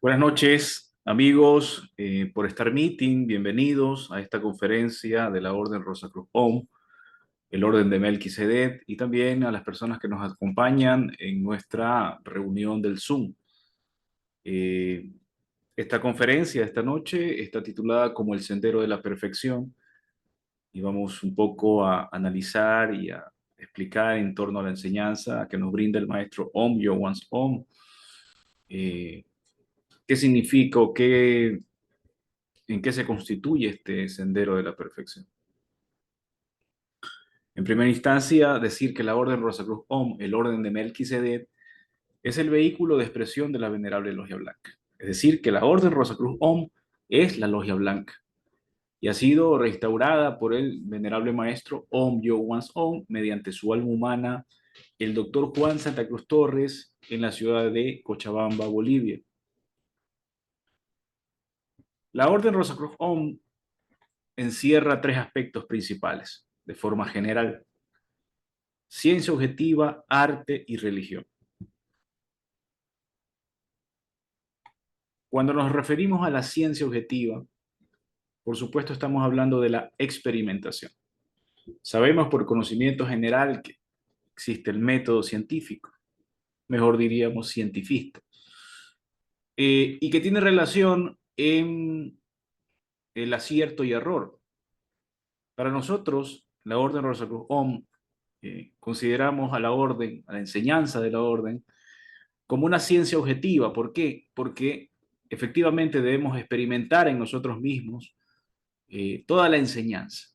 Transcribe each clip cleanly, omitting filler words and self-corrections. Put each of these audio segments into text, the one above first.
Buenas noches, amigos, por estar meeting. Bienvenidos a esta conferencia de la Orden Rosacruz-Om, el Orden de Melquisedec, y también a las personas que nos acompañan en nuestra reunión del Zoom. Eh, Esta conferencia esta noche está titulada como El Sendero de la Perfección y vamos un poco a analizar y a explicar en torno a la enseñanza que nos brinda el maestro Om Yo-Wan Om. eh, ¿Qué significa o en qué se constituye este sendero de la perfección? En primera instancia, decir que la Orden Rosacruz-Om, el Orden de Melquisedec, es el vehículo de expresión de la Venerable Logia Blanca. Es decir, que la Orden Rosacruz-Om es la Logia Blanca y ha sido restaurada por el Venerable Maestro Om Yo-Wan Om mediante su alma humana, el Dr. Juan Santa Cruz Torres, en la ciudad de Cochabamba, Bolivia. La Orden Rosacruz-Om encierra tres aspectos principales, de forma general: ciencia objetiva, arte y religión. Cuando nos referimos a la ciencia objetiva, por supuesto estamos hablando de la experimentación. Sabemos por conocimiento general que existe el método científico, mejor diríamos cientifista, y que tiene relación en el acierto y error. Para nosotros, la Orden Rosacruz-Om, consideramos a la orden, a la enseñanza de la orden, como una ciencia objetiva. ¿Por qué? Porque efectivamente debemos experimentar en nosotros mismos toda la enseñanza.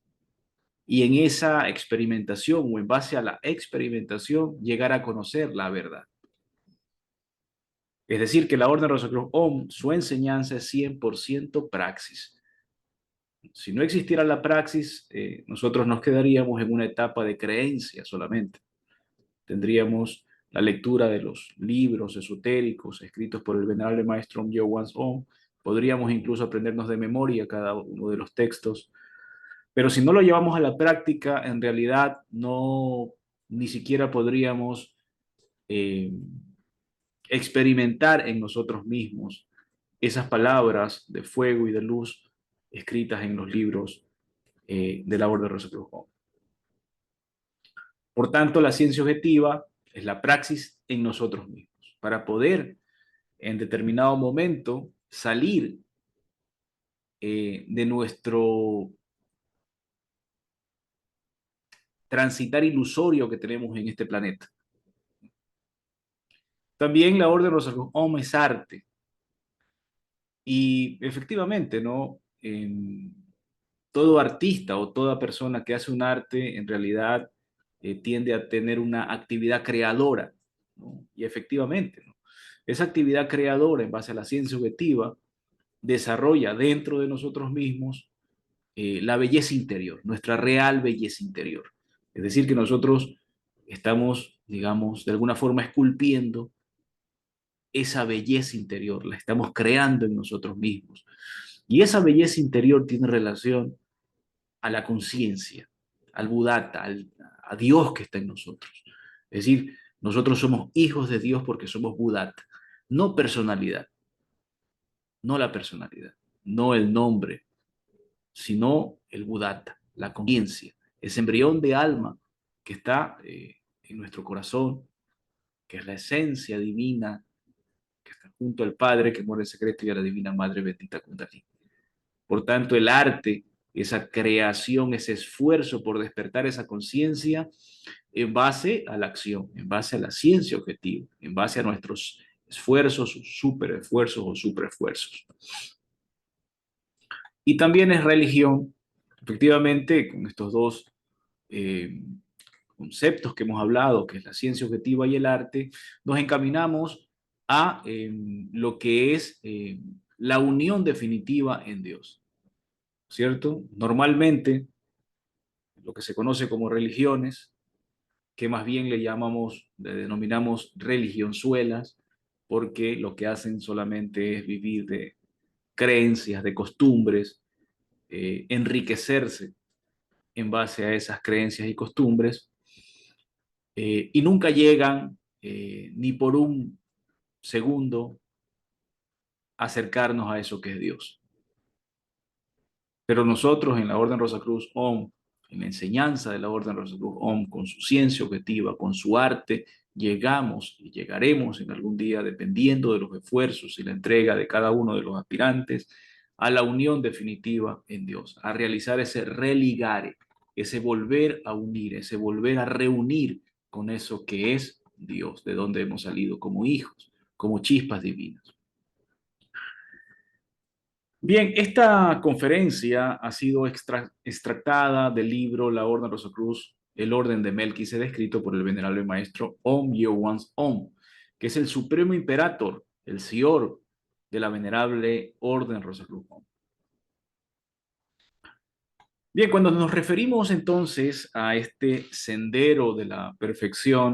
Y en esa experimentación o en base a la experimentación llegar a conocer la verdad. Es decir, que la Orden Rosacruz-Om, su enseñanza es 100% praxis. Si no existiera la praxis, nosotros nos quedaríamos en una etapa de creencia solamente. Tendríamos la lectura de los libros esotéricos escritos por el venerable maestro Om Yo-Wan Om. Podríamos incluso aprendernos de memoria cada uno de los textos, pero si no lo llevamos a la práctica, en realidad no, ni siquiera podríamos eh, experimentar en nosotros mismos esas palabras de fuego y de luz escritas en los libros de la Orden Rosacruz. Por tanto, la ciencia objetiva es la praxis en nosotros mismos, para poder en determinado momento salir de nuestro transitar ilusorio que tenemos en este planeta. También la Orden Rosacruz es arte. Y efectivamente, ¿no? Todo artista o toda persona que hace un arte en realidad tiende a tener una actividad creadora, ¿no? Y efectivamente, ¿no? Esa actividad creadora en base a la ciencia objetiva desarrolla dentro de nosotros mismos la belleza interior, nuestra real belleza interior. Es decir, que nosotros estamos, digamos, de alguna forma esculpiendo esa belleza interior, la estamos creando en nosotros mismos. Y esa belleza interior tiene relación a la conciencia, al Buddhata, a Dios que está en nosotros. Es decir, nosotros somos hijos de Dios porque somos Buddhata, no personalidad, no la personalidad, no el nombre, sino el Buddhata, la conciencia, ese embrión de alma que está en nuestro corazón, que es la esencia divina, que está junto al Padre que muere en secreto y a la Divina Madre bendita Kundalini. Por tanto, el arte, esa creación, ese esfuerzo por despertar esa conciencia en base a la acción, en base a la ciencia objetiva, en base a nuestros esfuerzos, super esfuerzos o super esfuerzos. Y también es religión, efectivamente, con estos dos eh, conceptos que hemos hablado, que es la ciencia objetiva y el arte, nos encaminamos a lo que es la unión definitiva en Dios, ¿cierto? Normalmente, lo que se conoce como religiones, que más bien le denominamos religionzuelas, porque lo que hacen solamente es vivir de creencias, de costumbres, enriquecerse en base a esas creencias y costumbres, y nunca llegan ni por un segundo acercarnos a eso que es Dios. Pero nosotros en la Orden Rosacruz OM, en la enseñanza de la Orden Rosacruz OM, con su ciencia objetiva, con su arte, llegamos y llegaremos en algún día, dependiendo de los esfuerzos y la entrega de cada uno de los aspirantes, a la unión definitiva en Dios, a realizar ese religare, ese volver a unir, ese volver a reunir con eso que es Dios, de donde hemos salido como hijos, como chispas divinas. Bien, esta conferencia ha sido extractada del libro La Orden Rosacruz, El Orden de Melquisedec, escrito por el venerable maestro Om Yeowans Om, que es el supremo imperator, el Sior de la venerable Orden Rosacruz Om. Bien, cuando nos referimos entonces a este sendero de la perfección,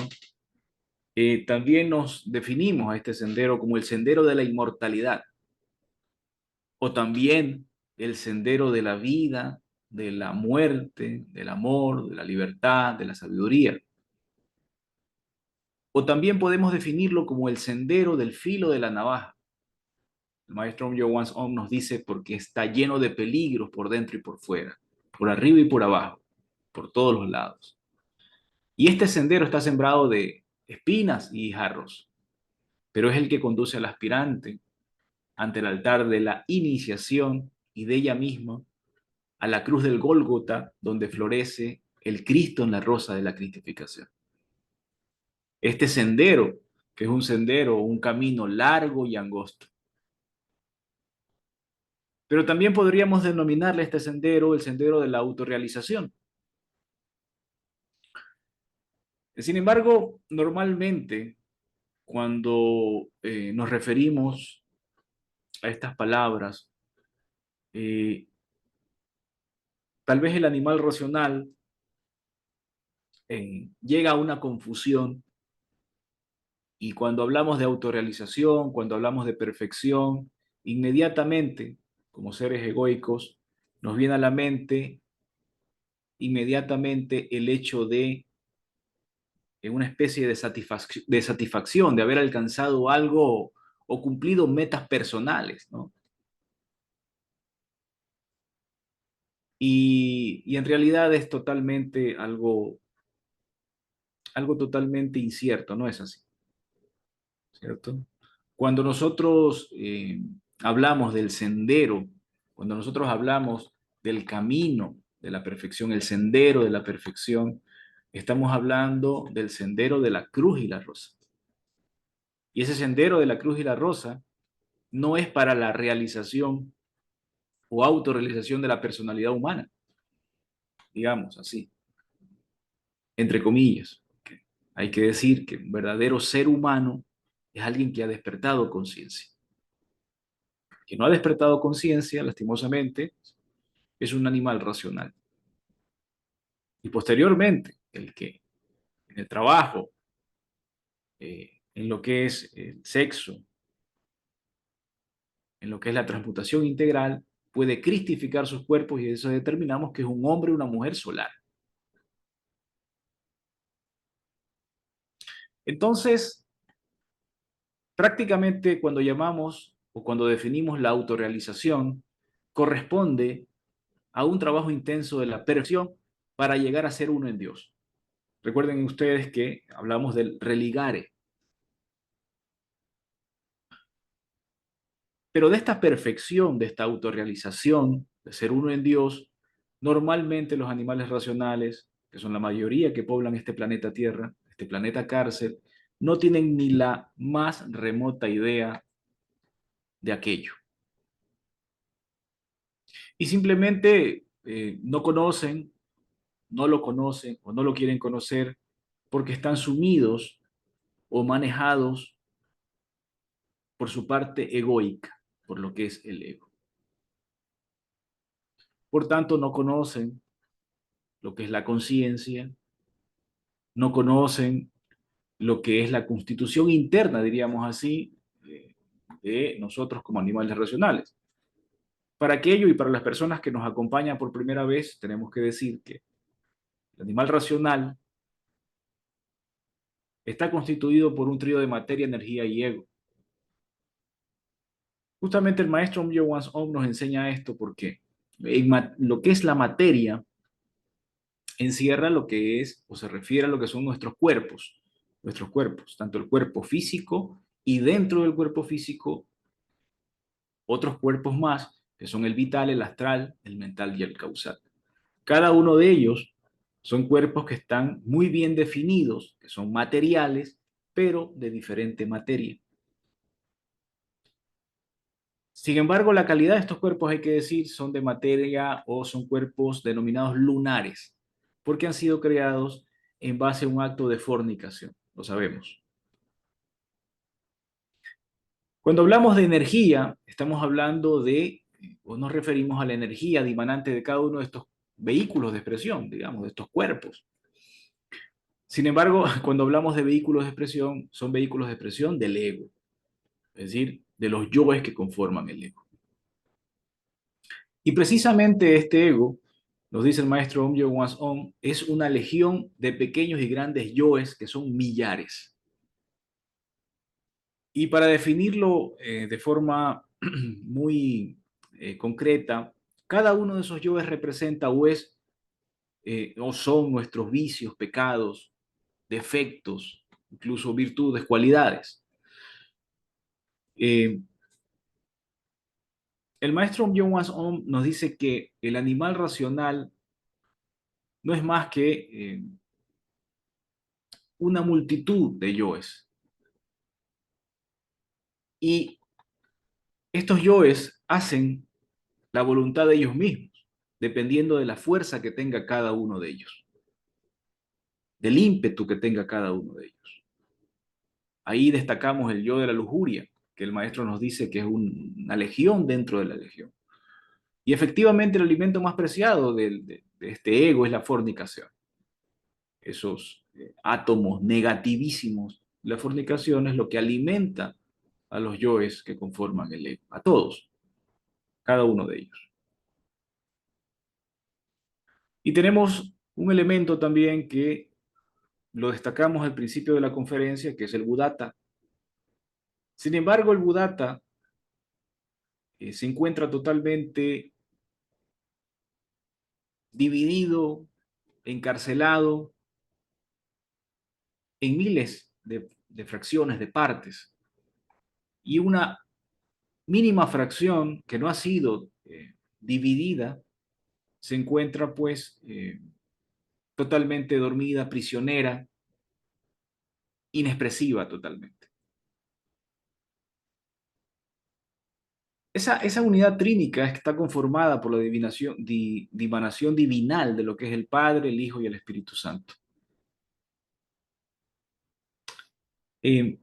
también nos definimos a este sendero como el sendero de la inmortalidad, o también el sendero de la vida, de la muerte, del amor, de la libertad, de la sabiduría. O también podemos definirlo como el sendero del filo de la navaja. El maestro Om Yowan Om nos dice porque está lleno de peligros por dentro y por fuera, por arriba y por abajo, por todos los lados. Y este sendero está sembrado de espinas y jarros, pero es el que conduce al aspirante ante el altar de la iniciación y de ella misma a la cruz del Gólgota, donde florece el Cristo en la rosa de la cristificación. Este sendero, que es un sendero, un camino largo y angosto. Pero también podríamos denominarle a este sendero el sendero de la autorrealización. Sin embargo, normalmente cuando nos referimos a estas palabras, eh, tal vez el animal racional llega a una confusión. Y cuando hablamos de autorrealización, cuando hablamos de perfección, inmediatamente, como seres egoicos, nos viene a la mente inmediatamente el hecho de una especie de satisfacción, de haber alcanzado algo o cumplido metas personales, ¿no? Y en realidad es totalmente algo totalmente incierto, ¿no es así? ¿Cierto? Cuando nosotros hablamos del sendero, cuando nosotros hablamos del camino de la perfección, el sendero de la perfección, estamos hablando del sendero de la cruz y la rosa. Y ese sendero de la cruz y la rosa no es para la realización o autorrealización de la personalidad humana, digamos así, entre comillas. Hay que decir que un verdadero ser humano es alguien que ha despertado conciencia. Que no ha despertado conciencia, lastimosamente, es un animal racional. Y posteriormente, el que en el trabajo, en lo que es el sexo, en lo que es la transmutación integral, puede cristificar sus cuerpos y eso determinamos que es un hombre o una mujer solar. Entonces, prácticamente cuando llamamos o cuando definimos la autorrealización, corresponde a un trabajo intenso de la perfección para llegar a ser uno en Dios. Recuerden ustedes que hablamos del religare. Pero de esta perfección, de esta autorrealización, de ser uno en Dios, normalmente los animales racionales, que son la mayoría que poblan este planeta Tierra, este planeta cárcel, no tienen ni la más remota idea de aquello. Y simplemente no conocen, no lo conocen o no lo quieren conocer porque están sumidos o manejados por su parte egoica, por lo que es el ego. Por tanto, no conocen lo que es la conciencia, no conocen lo que es la constitución interna, diríamos así, de nosotros como animales racionales. Para aquello y para las personas que nos acompañan por primera vez, tenemos que decir que el animal racional está constituido por un trío de materia, energía y ego. Justamente el maestro Om Yo Om nos enseña esto porque lo que es la materia encierra lo que es o se refiere a lo que son nuestros cuerpos, tanto el cuerpo físico y dentro del cuerpo físico otros cuerpos más, que son el vital, el astral, el mental y el causal. Cada uno de ellos son cuerpos que están muy bien definidos, que son materiales, pero de diferente materia. Sin embargo, la calidad de estos cuerpos, hay que decir, son de materia o son cuerpos denominados lunares, porque han sido creados en base a un acto de fornicación, lo sabemos. Cuando hablamos de energía, estamos hablando de, o nos referimos a la energía dimanante de cada uno de estos vehículos de expresión, digamos, de estos cuerpos. Sin embargo, cuando hablamos de vehículos de expresión, son vehículos de expresión del ego, es decir, de los yoes que conforman el ego. Y precisamente este ego, nos dice el maestro Om Yo Om, es una legión de pequeños y grandes yoes que son millares. Y para definirlo de forma muy concreta, cada uno de esos yoes representa o son nuestros vicios, pecados, defectos, incluso virtudes, cualidades. Eh, el maestro Om Yo Om nos dice que el animal racional no es más que una multitud de yoes. Y estos yoes hacen la voluntad de ellos mismos, dependiendo de la fuerza que tenga cada uno de ellos, del ímpetu que tenga cada uno de ellos. Ahí destacamos el yo de la lujuria, que el maestro nos dice que es una legión dentro de la legión. Y efectivamente el alimento más preciado de este ego es la fornicación. Esos átomos negativísimos. La fornicación es lo que alimenta a los yoes que conforman el ego, a todos, cada uno de ellos. Y tenemos un elemento también que lo destacamos al principio de la conferencia, que es el Buddhata. Sin embargo, el Buddhata se encuentra totalmente dividido, encarcelado en miles de fracciones, de partes, y una mínima fracción que no ha sido dividida se encuentra pues totalmente dormida, prisionera, inexpresiva totalmente. Esa unidad trínica está conformada por la divinación divinal de lo que es el Padre, el Hijo y el Espíritu Santo. Eh,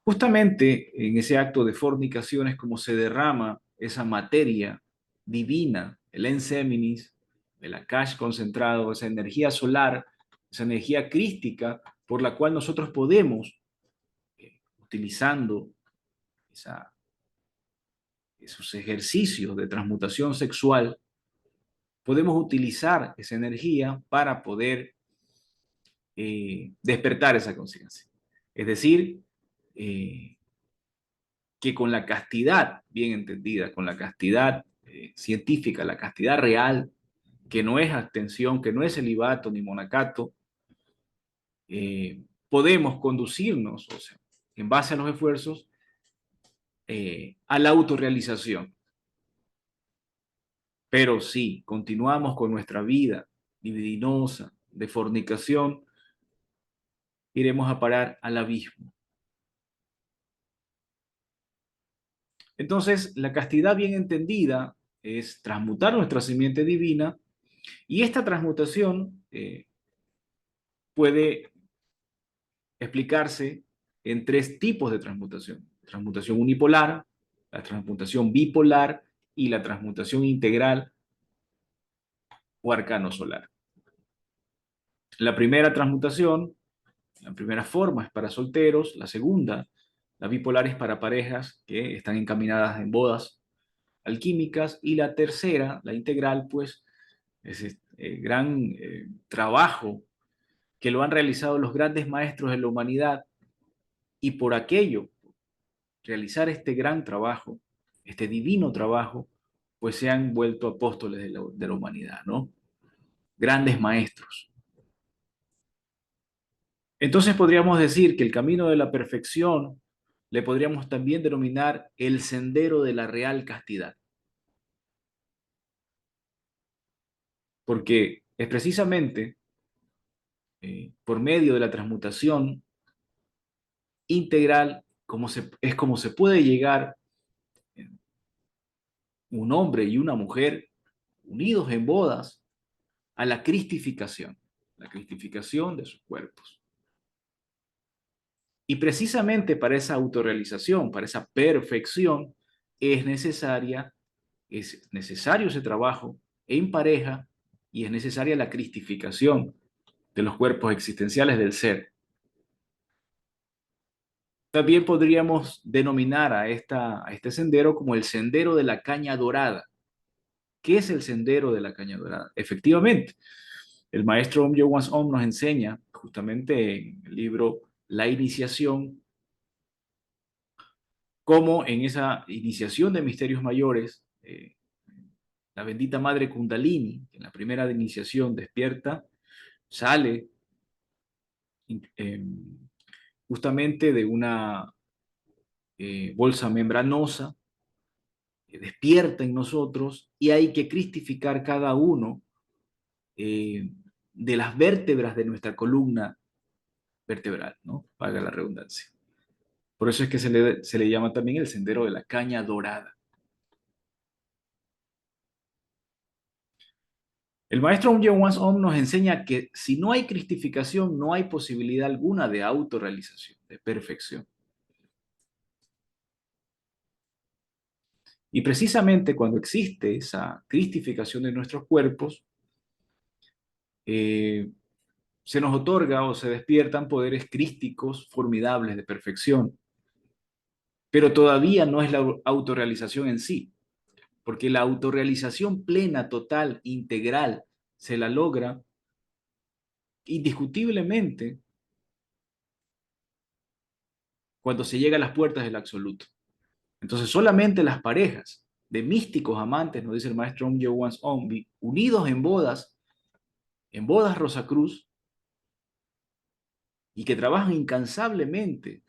Justamente en ese acto de fornicación es como se derrama esa materia divina, el enseminis, el akash concentrado, esa energía solar, esa energía crística por la cual nosotros podemos, utilizando esa, esos ejercicios de transmutación sexual, podemos utilizar esa energía para poder despertar esa conciencia. Es decir, eh, que con la castidad, bien entendida, con la castidad científica, la castidad real, que no es abstención, que no es celibato ni monacato, podemos conducirnos, o sea, en base a los esfuerzos, a la autorrealización. Pero si continuamos con nuestra vida libidinosa, de fornicación, iremos a parar al abismo. Entonces, la castidad bien entendida es transmutar nuestra simiente divina, y esta transmutación puede explicarse en tres tipos de transmutación. Transmutación unipolar, la transmutación bipolar y la transmutación integral o arcano solar. La primera transmutación, la primera forma es para solteros, la segunda, la bipolar, es para parejas que están encaminadas en bodas alquímicas, y la tercera, la integral, pues es este gran trabajo que lo han realizado los grandes maestros de la humanidad, y por aquello realizar este gran trabajo, este divino trabajo, pues se han vuelto apóstoles de la humanidad, ¿no? Grandes maestros. Entonces podríamos decir que el camino de la perfección le podríamos también denominar el sendero de la real castidad, porque es precisamente por medio de la transmutación integral es como se puede llegar un hombre y una mujer unidos en bodas a la cristificación de sus cuerpos. Y precisamente para esa autorrealización, para esa perfección, es necesario ese trabajo en pareja y es necesaria la cristificación de los cuerpos existenciales del ser. También podríamos denominar a este sendero como el sendero de la caña dorada. ¿Qué es el sendero de la caña dorada? Efectivamente, el maestro Om Yo Om nos enseña, justamente en el libro La Iniciación, cómo en esa iniciación de misterios mayores, la bendita madre Kundalini, en la primera de iniciación despierta, sale eh, justamente de una bolsa membranosa, despierta en nosotros y hay que cristificar cada uno eh, de las vértebras de nuestra columna vertebral, ¿no? Valga la redundancia. Por eso es que se le llama también el sendero de la caña dorada. El maestro Om Om nos enseña que si no hay cristificación, no hay posibilidad alguna de autorrealización, de perfección. Y precisamente cuando existe esa cristificación de nuestros cuerpos, eh, se nos otorga o se despiertan poderes crísticos formidables de perfección. Pero todavía no es la autorrealización en sí, porque la autorrealización plena, total, integral, se la logra indiscutiblemente cuando se llega a las puertas del absoluto. Entonces solamente las parejas de místicos amantes, nos dice el maestro Om Yo Om, unidos en bodas Rosacruz, y que trabajan incansablemente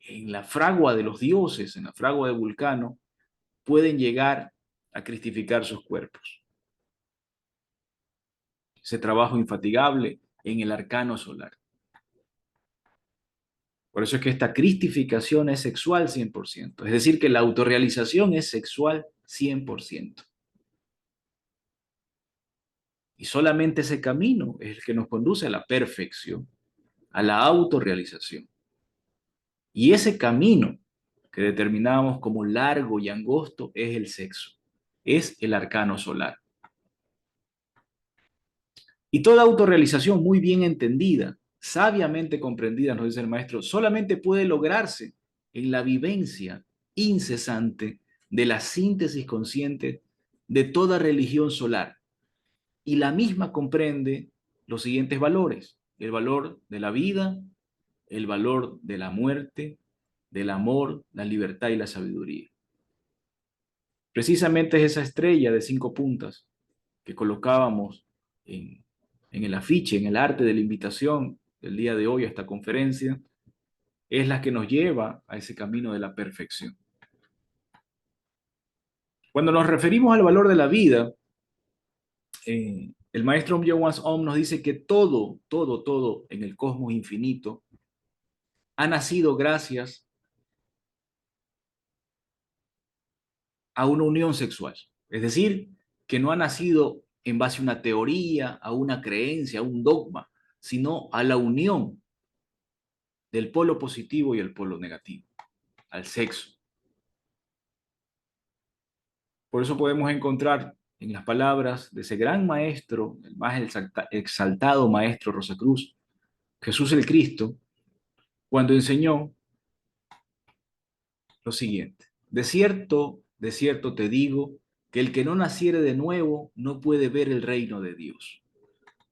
en la fragua de los dioses, en la fragua de Vulcano, pueden llegar a cristificar sus cuerpos. Ese trabajo infatigable en el arcano solar. Por eso es que esta cristificación es sexual 100%. Es decir, que la autorrealización es sexual 100%. Y solamente ese camino es el que nos conduce a la perfección, a la autorrealización. Y ese camino que determinamos como largo y angosto es el sexo, es el arcano solar. Y toda autorrealización muy bien entendida, sabiamente comprendida, nos dice el maestro, solamente puede lograrse en la vivencia incesante de la síntesis consciente de toda religión solar. Y la misma comprende los siguientes valores: el valor de la vida, el valor de la muerte, del amor, la libertad y la sabiduría. Precisamente es esa estrella de 5 puntas que colocábamos en el afiche, en el arte de la invitación del día de hoy a esta conferencia, es la que nos lleva a ese camino de la perfección. Cuando nos referimos al valor de la vida, el maestro Om Yo Om nos dice que todo en el cosmos infinito ha nacido gracias a una unión sexual. Es decir, que no ha nacido en base a una teoría, a una creencia, a un dogma, sino a la unión del polo positivo y el polo negativo, al sexo. Por eso podemos encontrar en las palabras de ese gran maestro, el más exaltado maestro Rosacruz, Jesús el Cristo, cuando enseñó lo siguiente: de cierto te digo, que el que no naciere de nuevo no puede ver el reino de Dios.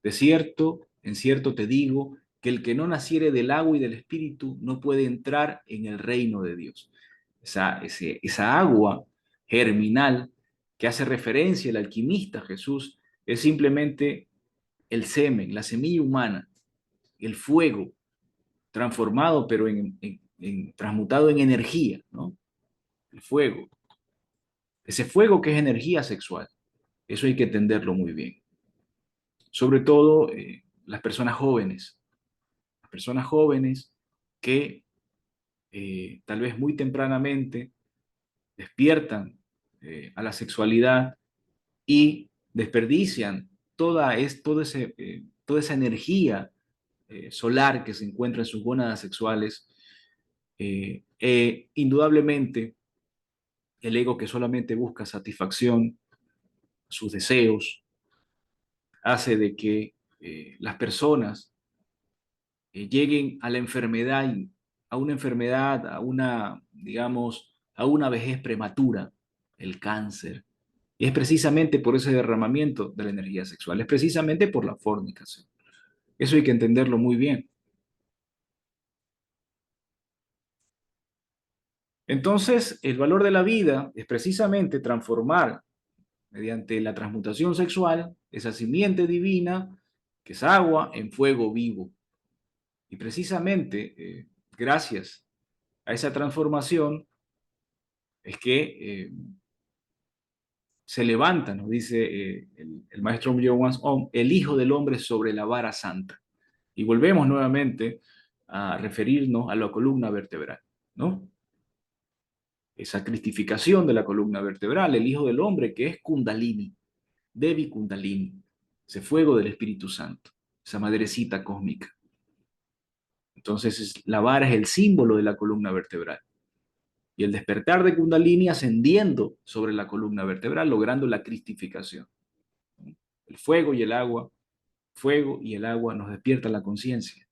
De cierto, en cierto te digo, que el que no naciere del agua y del espíritu no puede entrar en el reino de Dios. esa agua germinal que hace referencia el alquimista Jesús, es simplemente el semen, la semilla humana, el fuego transformado, pero transmutado en energía, ¿no? El fuego. Ese fuego que es energía sexual. Eso hay que entenderlo muy bien. Sobre todo las personas jóvenes. Las personas jóvenes que tal vez muy tempranamente despiertan a la sexualidad y desperdician toda esa energía solar que se encuentra en sus gónadas sexuales. Indudablemente, el ego que solamente busca satisfacción, sus deseos, hace de que las personas lleguen a la enfermedad, a una enfermedad, digamos, a una vejez prematura, el cáncer. Y es precisamente por ese derramamiento de la energía sexual, es precisamente por la fornicación. Eso hay que entenderlo muy bien. Entonces, el valor de la vida es precisamente transformar mediante la transmutación sexual esa simiente divina, que es agua, en fuego vivo. Y precisamente gracias a esa transformación es que se levanta, nos dice el maestro Johannes Ohm, el Hijo del Hombre sobre la vara santa. Y volvemos nuevamente a referirnos a la columna vertebral, ¿no? Esa cristificación de la columna vertebral, el Hijo del Hombre, que es Kundalini, Devi Kundalini, ese fuego del Espíritu Santo, esa madrecita cósmica. Entonces, la vara es el símbolo de la columna vertebral. Y el despertar de Kundalini ascendiendo sobre la columna vertebral, logrando la cristificación. El fuego y el agua nos despiertan la conciencia.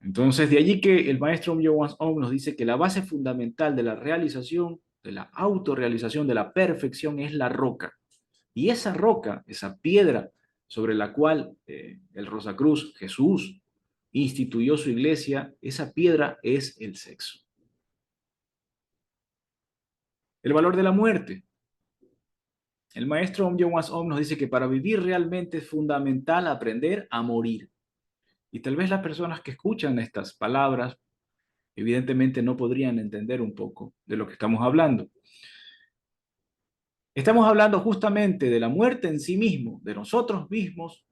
Entonces, de allí que el maestro Johannes Ohm nos dice que la base fundamental de la realización, de la autorrealización, de la perfección es la roca. Y esa roca, esa piedra sobre la cual el Rosacruz, Jesús, instituyó su iglesia, esa piedra es el sexo. El valor de la muerte. El maestro Johannes Ohm nos dice que para vivir realmente es fundamental aprender a morir. Y tal vez las personas que escuchan estas palabras evidentemente no podrían entender un poco de lo que estamos hablando. Estamos hablando justamente de la muerte en sí mismo, de nosotros mismos,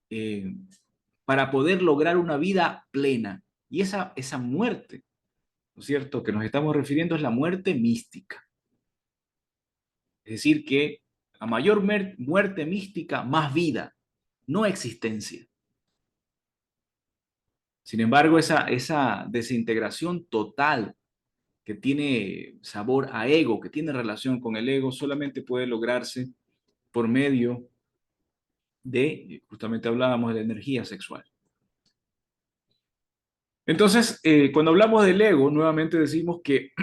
eh, para poder lograr una vida plena. Y esa muerte, ¿no es cierto?, que nos estamos refiriendo es la muerte mística. Es decir, que a mayor muerte mística, más vida, no existencia. Sin embargo, esa desintegración total que tiene sabor a ego, que tiene relación con el ego, solamente puede lograrse por medio de, justamente hablábamos de la energía sexual. Entonces, cuando hablamos del ego, nuevamente decimos que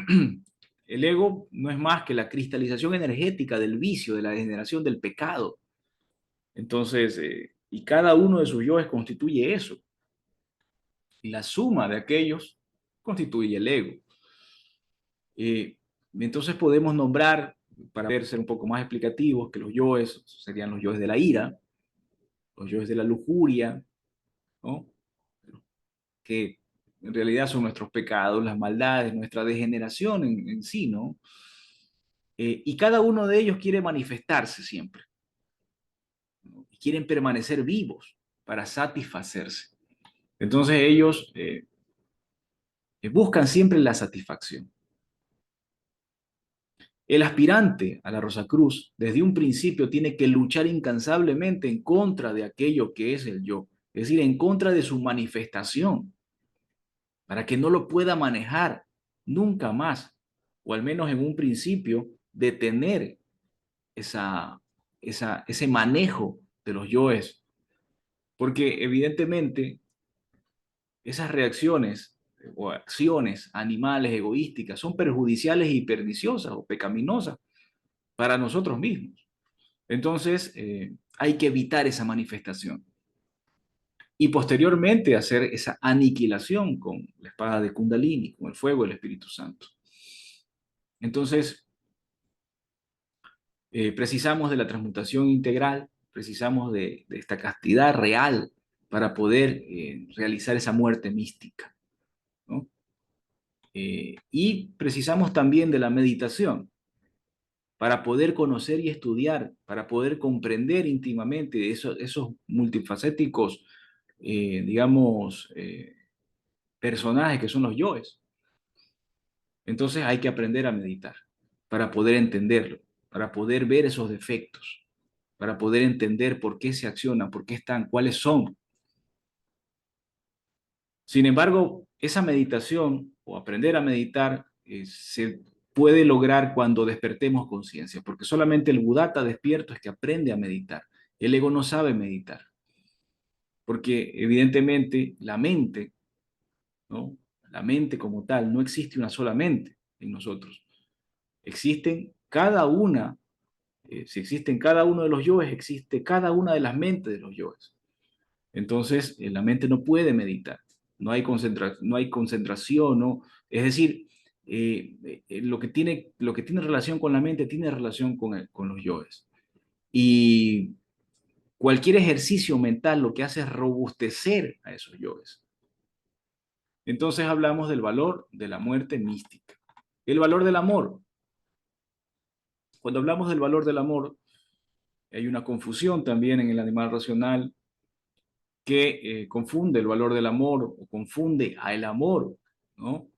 el ego no es más que la cristalización energética del vicio, de la degeneración del pecado. Entonces, y cada uno de sus yoes constituye eso. Y la suma de aquellos constituye el ego. Entonces podemos nombrar, para ser un poco más explicativos, que los yoes serían los yoes de la ira, los yoes de la lujuria, ¿no?, que en realidad son nuestros pecados, las maldades, nuestra degeneración en sí, ¿no? Y cada uno de ellos quiere manifestarse siempre, ¿no? Y quieren permanecer vivos para satisfacerse. Entonces ellos buscan siempre la satisfacción. El aspirante a la Rosacruz, desde un principio, tiene que luchar incansablemente en contra de aquello que es el yo, es decir, en contra de su manifestación, para que no lo pueda manejar nunca más, o al menos en un principio, detener ese manejo de los yoes, porque evidentemente esas reacciones o acciones animales egoísticas son perjudiciales y perniciosas o pecaminosas para nosotros mismos. Entonces, hay que evitar esa manifestación. y posteriormente hacer esa aniquilación con la espada de Kundalini, con el fuego del Espíritu Santo. Entonces, precisamos de la transmutación integral, precisamos de esta castidad real para poder realizar esa muerte mística, ¿no? Y precisamos también de la meditación para poder conocer y estudiar, para poder comprender íntimamente esos multifacéticos, digamos, personajes que son los yoes. Entonces hay que aprender a meditar para poder entenderlo, para poder ver esos defectos, para poder entender por qué se accionan, por qué están, cuáles son. Sin embargo, esa meditación o aprender a meditar se puede lograr cuando despertemos conciencia, porque solamente el Buddhata despierto es que aprende a meditar. El ego no sabe meditar, porque evidentemente la mente, ¿no? La mente como tal, no existe una sola mente en nosotros. Existen cada una, si existen cada uno de los yoes, existe cada una de las mentes de los yoes. Entonces, la mente no puede meditar, no hay concentración, ¿no? Es decir, lo que tiene relación con la mente tiene relación con los yoes. Y cualquier ejercicio mental lo que hace es robustecer a esos yoes. Entonces hablamos del valor de la muerte mística. El valor del amor. Cuando hablamos del valor del amor, hay una confusión también en el animal racional que confunde el valor del amor o confunde al amor, ¿no?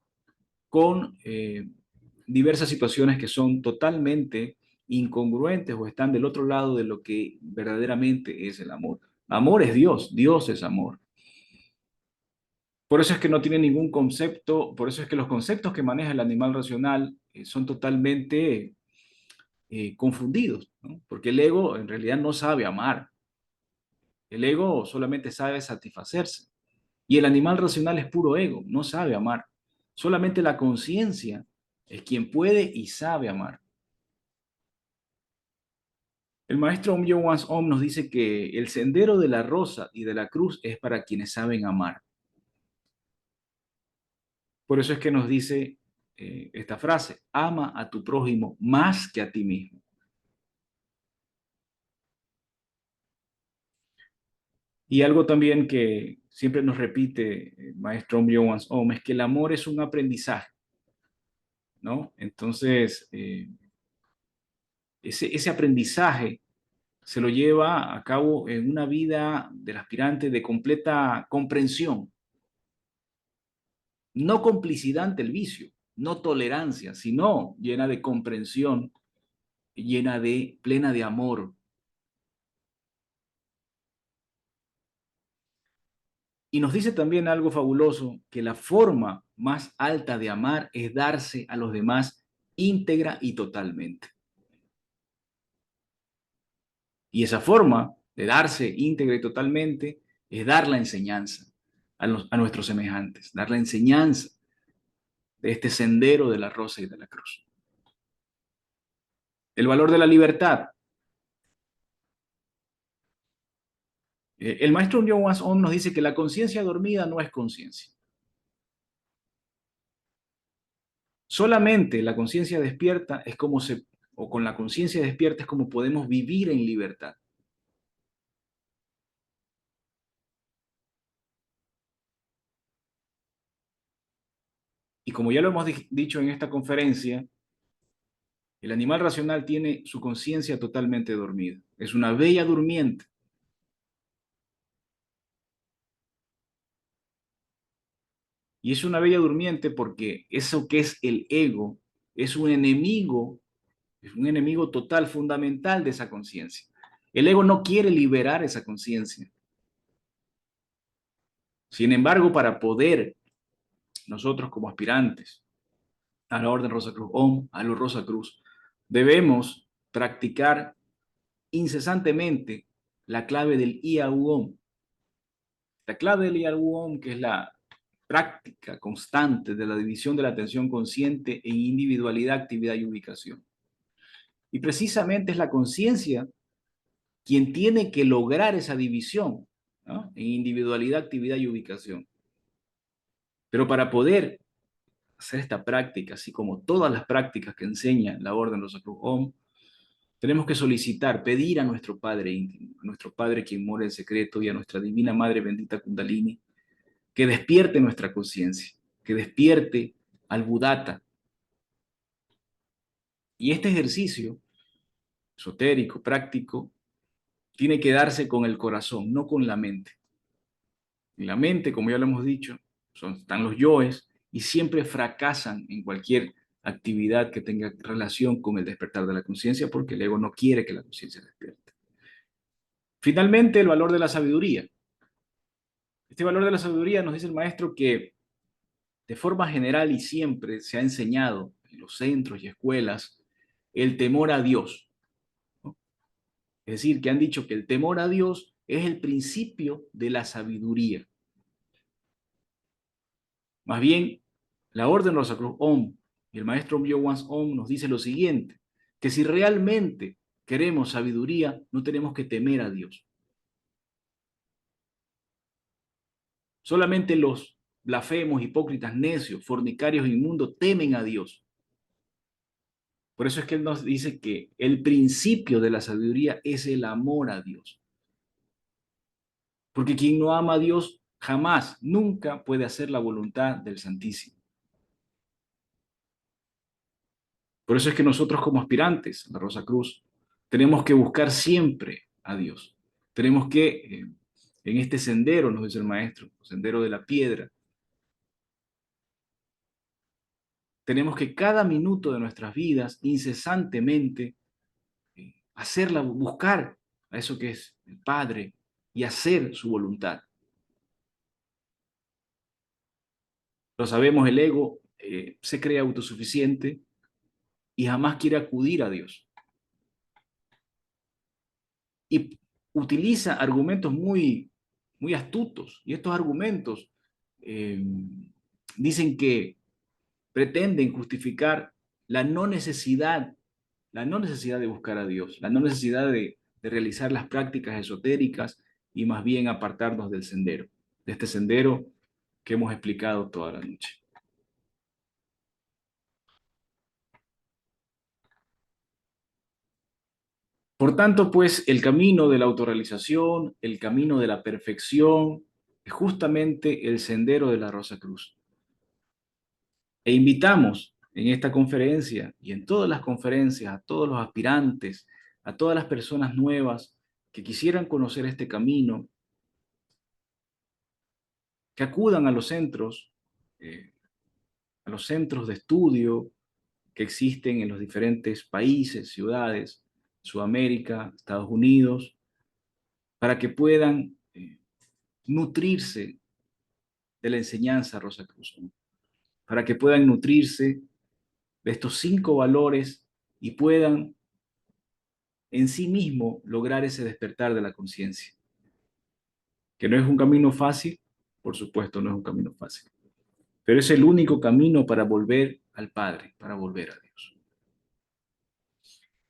Con diversas situaciones que son totalmente incongruentes o están del otro lado de lo que verdaderamente es el amor. Amor es Dios, Dios es amor. Por eso es que no tiene ningún concepto, por eso es que los conceptos que maneja el animal racional son totalmente confundidos, ¿no? Porque el ego en realidad no sabe amar, el ego solamente sabe satisfacerse. Y el animal racional es puro ego, no sabe amar. Solamente la conciencia es quien puede y sabe amar. El maestro Om Yo-Wan Om nos dice que el sendero de la rosa y de la cruz es para quienes saben amar. Por eso es que nos dice esta frase, ama a tu prójimo más que a ti mismo. Y algo también que siempre nos repite el maestro Om Yo-Wan Om es que el amor es un aprendizaje, ¿no? Entonces, ese aprendizaje se lo lleva a cabo en una vida del aspirante de completa comprensión, no complicidad ante el vicio, no tolerancia, sino llena de comprensión, llena de, plena de amor. Y nos dice también algo fabuloso, que la forma más alta de amar es darse a los demás íntegra y totalmente. Y esa forma de darse íntegra y totalmente es dar la enseñanza a nuestros semejantes, dar la enseñanza de este sendero de la rosa y de la cruz. El valor de la libertad. El maestro John Wasson nos dice que la conciencia dormida no es conciencia. Solamente la conciencia despierta es como se, o con la conciencia despierta es como podemos vivir en libertad. Y como ya lo hemos dicho en esta conferencia, el animal racional tiene su conciencia totalmente dormida. Es una bella durmiente. Y es una bella durmiente porque eso que es el ego es un enemigo total, fundamental de esa conciencia. El ego no quiere liberar esa conciencia. Sin embargo, para poder nosotros como aspirantes a la Orden Rosacruz OM, a los Rosacruz, debemos practicar incesantemente la clave del IAU-OM. La clave del IAU-OM, que es la práctica constante de la división de la atención consciente en individualidad, actividad y ubicación. Y precisamente es la conciencia quien tiene que lograr esa división. ¿no? En individualidad, actividad y ubicación. Pero para poder hacer esta práctica, así como todas las prácticas que enseña la Orden Rosacruz Om, tenemos que solicitar, pedir a nuestro Padre íntimo, a nuestro Padre quien mora en secreto y a nuestra Divina Madre bendita Kundalini, que despierte nuestra conciencia, que despierte al Buddhata. Y este ejercicio esotérico, práctico, tiene que darse con el corazón, no con la mente. En la mente, como ya lo hemos dicho, están los yoes y siempre fracasan en cualquier actividad que tenga relación con el despertar de la conciencia porque el ego no quiere que la conciencia despierte. Finalmente, el valor de la sabiduría. Este valor de la sabiduría nos dice el maestro que de forma general y siempre se ha enseñado en los centros y escuelas el temor a Dios, ¿no? Es decir, que han dicho que el temor a Dios es el principio de la sabiduría. Más bien, la Orden Rosacruz Om y el maestro Myowan Om nos dice lo siguiente, que si realmente queremos sabiduría, no tenemos que temer a Dios. Solamente los blasfemos, hipócritas, necios, fornicarios e inmundos temen a Dios. Por eso es que Él nos dice que el principio de la sabiduría es el amor a Dios. Porque quien no ama a Dios jamás, nunca puede hacer la voluntad del Santísimo. Por eso es que nosotros como aspirantes a la Rosa Cruz tenemos que buscar siempre a Dios. Tenemos que, en este sendero, nos dice el maestro, sendero de la piedra, tenemos que cada minuto de nuestras vidas, incesantemente, hacerla, buscar a eso que es el Padre y hacer su voluntad. Lo sabemos, el ego se cree autosuficiente y jamás quiere acudir a Dios. Y utiliza argumentos muy astutos. Y estos argumentos dicen que pretenden justificar la no necesidad, la no necesidad de buscar a Dios, la no necesidad de realizar las prácticas esotéricas y más bien apartarnos del sendero, de este sendero que hemos explicado toda la noche. Por tanto, pues, el camino de la autorrealización, el camino de la perfección, es justamente el sendero de la Rosa Cruz. E invitamos en esta conferencia y en todas las conferencias a todos los aspirantes, a todas las personas nuevas que quisieran conocer este camino, que acudan eh, a los centros de estudio que existen en los diferentes países, ciudades, Sudamérica, Estados Unidos, para que puedan nutrirse de la enseñanza Rosacruz, para que puedan nutrirse de estos 5 valores y puedan en sí mismo lograr ese despertar de la conciencia. Que no es un camino fácil, por supuesto no es un camino fácil, pero es el único camino para volver al Padre, para volver a Dios.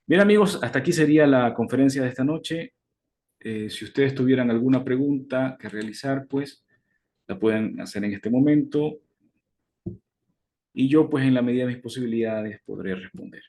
Bien amigos, hasta aquí sería la conferencia de esta noche. Si ustedes tuvieran alguna pregunta que realizar, pues la pueden hacer en este momento y yo pues en la medida de mis posibilidades podré responder.